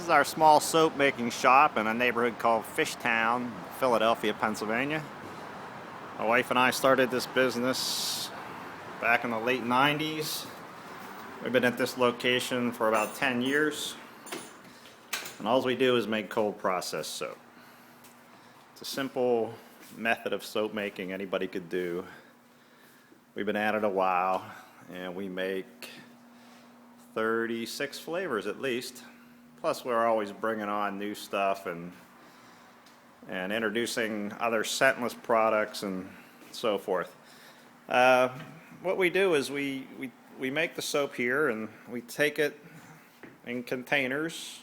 is our small soap making shop in a neighborhood called Fishtown, Philadelphia, Pennsylvania. My wife and I started this business back in the late 90s. We've been at this location for about 10 years. And all we do is make cold processed soap. It's a simple method of soap making anybody could do. We've been at it a while, and we make 36 flavors at least. Plus we're always bringing on new stuff and introducing other scentless products and so forth. What we do is we make the soap here and we take it in containers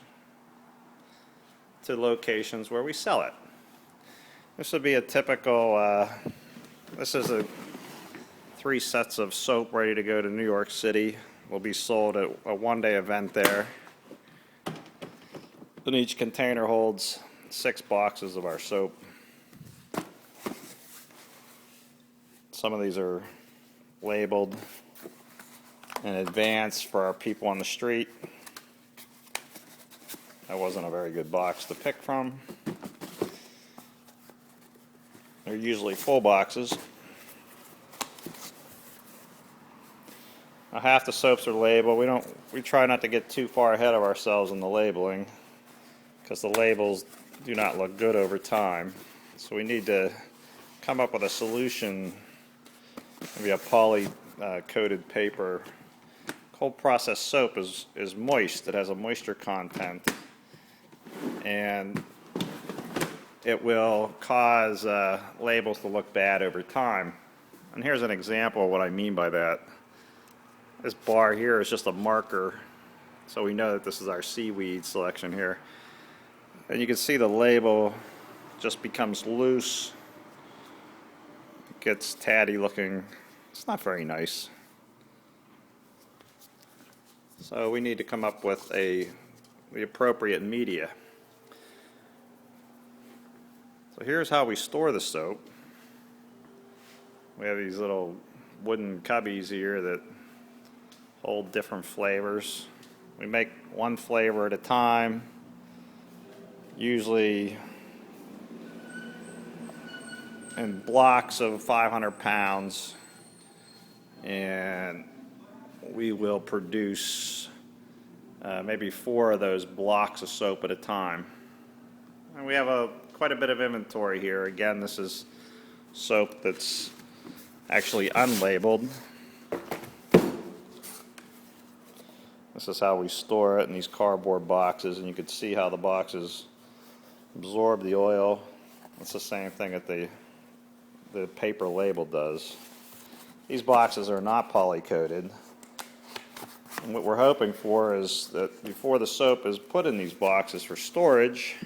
to locations where we sell it. This would be a typical, this is 3 sets of soap ready to go to New York City. Will be sold at a one-day event there. And each container holds 6 boxes of our soap. Some of these are labeled in advance for our people on the street. That wasn't a very good box to pick from. They're usually full boxes. Now, half the soaps are labeled. We try not to get too far ahead of ourselves in the labeling, because the labels do not look good over time. So we need to come up with a solution, maybe a poly coated paper. Cold processed soap is moist. It has a moisture content, and it will cause labels to look bad over time. And here's an example of what I mean by that. This bar here is just a marker, so we know that this is our seaweed selection here. And you can see the label just becomes loose. It gets tatty looking. It's not very nice. So we need to come up with the appropriate media. So here's how we store the soap. We have these little wooden cubbies here that hold different flavors. We make one flavor at a time, usually in blocks of 500 pounds, and we will produce maybe 4 of those blocks of soap at a time. And we have quite a bit of inventory here. Again, this is soap that's actually unlabeled. This is how we store it in these cardboard boxes, and you can see how the boxes absorb the oil. It's the same thing that the paper label does. These boxes are not poly-coated. And what we're hoping for is that before the soap is put in these boxes for storage,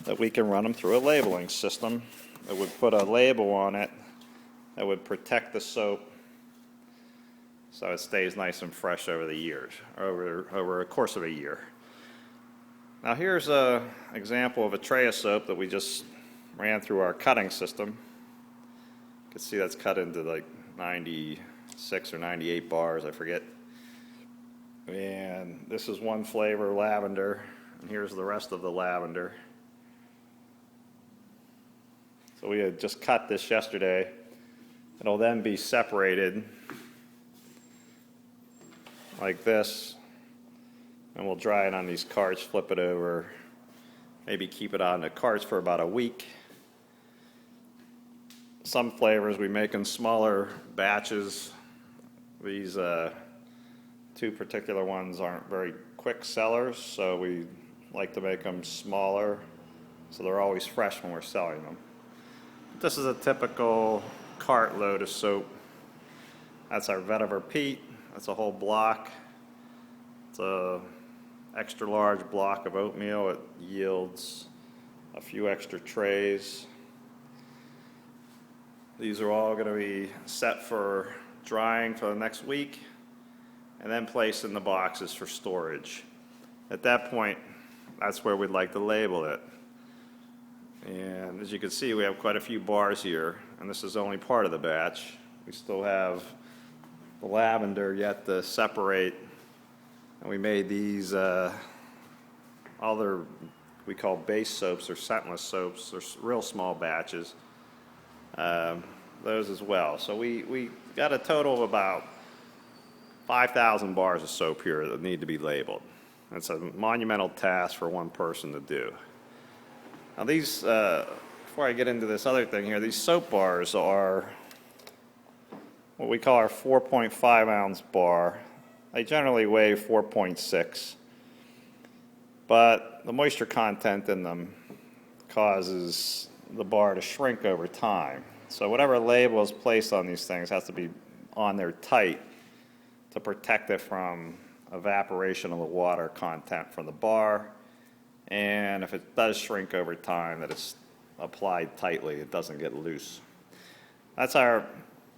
that we can run them through a labeling system that would put a label on it that would protect the soap so it stays nice and fresh over the years, over a course of a year. Now here's an example of a tray of soap that we just ran through our cutting system. You can see that's cut into like 96 or 98 bars, I forget. And this is one flavor, lavender, and here's the rest of the lavender. So we had just cut this yesterday. It'll then be separated like this, and we'll dry it on these carts, flip it over, maybe keep it on the carts for about a week. Some flavors we make in smaller batches. These 2 particular ones aren't very quick sellers, so we like to make them smaller so they're always fresh when we're selling them. This is a typical cart load of soap. That's our vetiver peat. That's a whole block. It's a extra large block of oatmeal. It yields a few extra trays. These are all going to be set for drying for the next week and then placed in the boxes for storage. At that point, that's where we'd like to label it. And as you can see, we have quite a few bars here, and this is only part of the batch. We still have the lavender yet to separate, and we made these other we call base soaps or scentless soaps. They're real small batches. Those as well. So we got a total of about 5,000 bars of soap here that need to be labeled. It's a monumental task for one person to do. Now these, before I get into this other thing here, these soap bars are what we call our 4.5 ounce bar. They generally weigh 4.6, but the moisture content in them causes the bar to shrink over time. So whatever label is placed on these things has to be on there tight to protect it from evaporation of the water content from the bar. And if it does shrink over time, that it's applied tightly, it doesn't get loose. That's our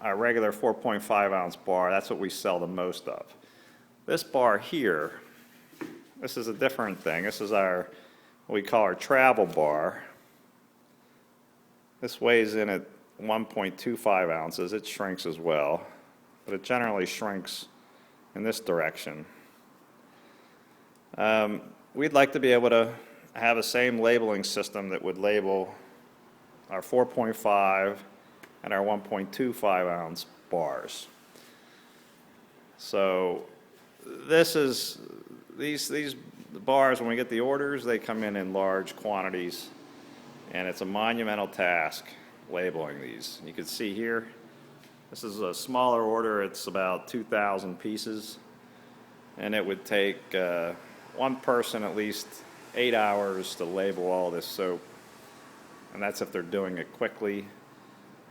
regular 4.5 ounce bar. That's what we sell the most of. This bar here, this is a different thing. This is what we call our travel bar. This weighs in at 1.25 ounces. It shrinks as well, but it generally shrinks in this direction. We'd like to be able to have the same labeling system that would label our 4.5 and our 1.25 ounce bars. So these bars, when we get the orders, they come in large quantities, and it's a monumental task labeling these. You can see here, this is a smaller order. It's about 2,000 pieces, and it would take one person at least 8 hours to label all this soap, and that's if they're doing it quickly.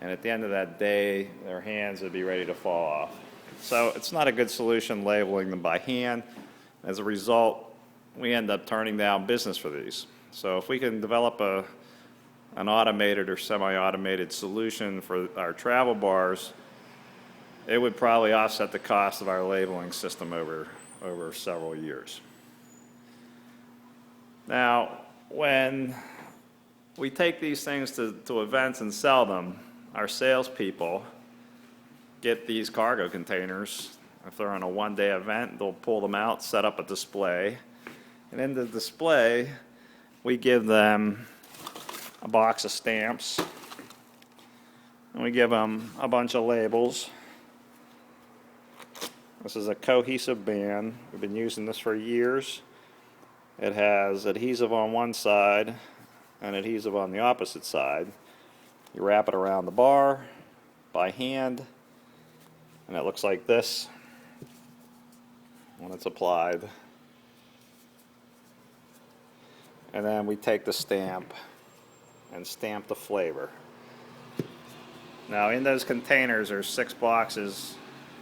And at the end of that day, their hands would be ready to fall off. So it's not a good solution labeling them by hand. As a result, we end up turning down business for these. So if we can develop an automated or semi-automated solution for our travel bars, it would probably offset the cost of our labeling system over several years. Now, when we take these things to events and sell them, our salespeople get these cargo containers. If they're on a one-day event, they'll pull them out, set up a display. And in the display, we give them a box of stamps, and we give them a bunch of labels. This is a cohesive band. We've been using this for years. It has adhesive on one side and adhesive on the opposite side. You wrap it around the bar by hand, and it looks like this when it's applied. And then we take the stamp and stamp the flavor. Now in those containers there's 6 boxes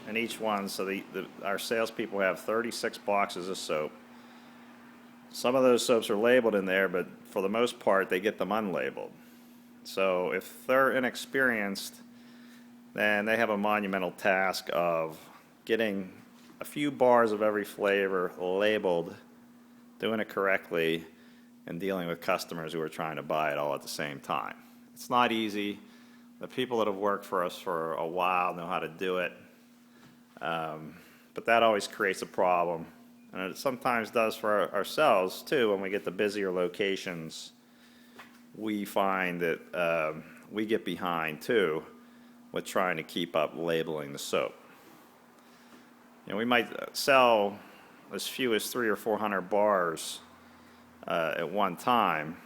in each one, so our salespeople have 36 boxes of soap. Some of those soaps are labeled in there, but for the most part they get them unlabeled. So if they're inexperienced, then they have a monumental task of getting a few bars of every flavor labeled, doing it correctly, and dealing with customers who are trying to buy it all at the same time. It's not easy. The people that have worked for us for a while know how to do it, but that always creates a problem. And it sometimes does for ourselves too. When we get to busier locations, we find that we get behind too with trying to keep up labeling the soap. You know, we might sell as few as 300 or 400 bars at one time,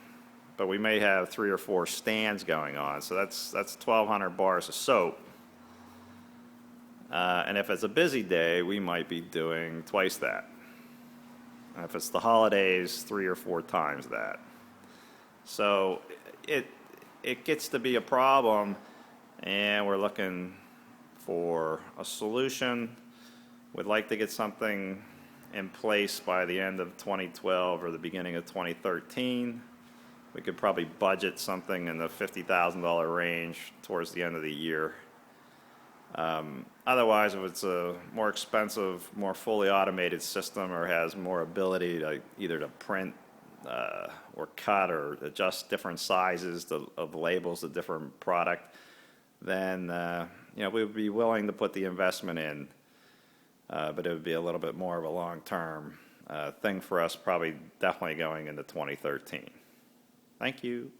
but we may have 3 or 4 stands going on. So that's 1,200 bars of soap. And if it's a busy day, we might be doing twice that. And if it's the holidays, 3 or 4 times that. So it gets to be a problem, and we're looking for a solution. We'd like to get something in place by the end of 2012 or the beginning of 2013. We could probably budget something in the $50,000 range towards the end of the year. Otherwise, if it's a more expensive, more fully automated system or has more ability to either to print or cut or adjust different sizes of labels to different product, then we would be willing to put the investment in, but it would be a little bit more of a long-term thing for us, probably definitely going into 2013. Thank you.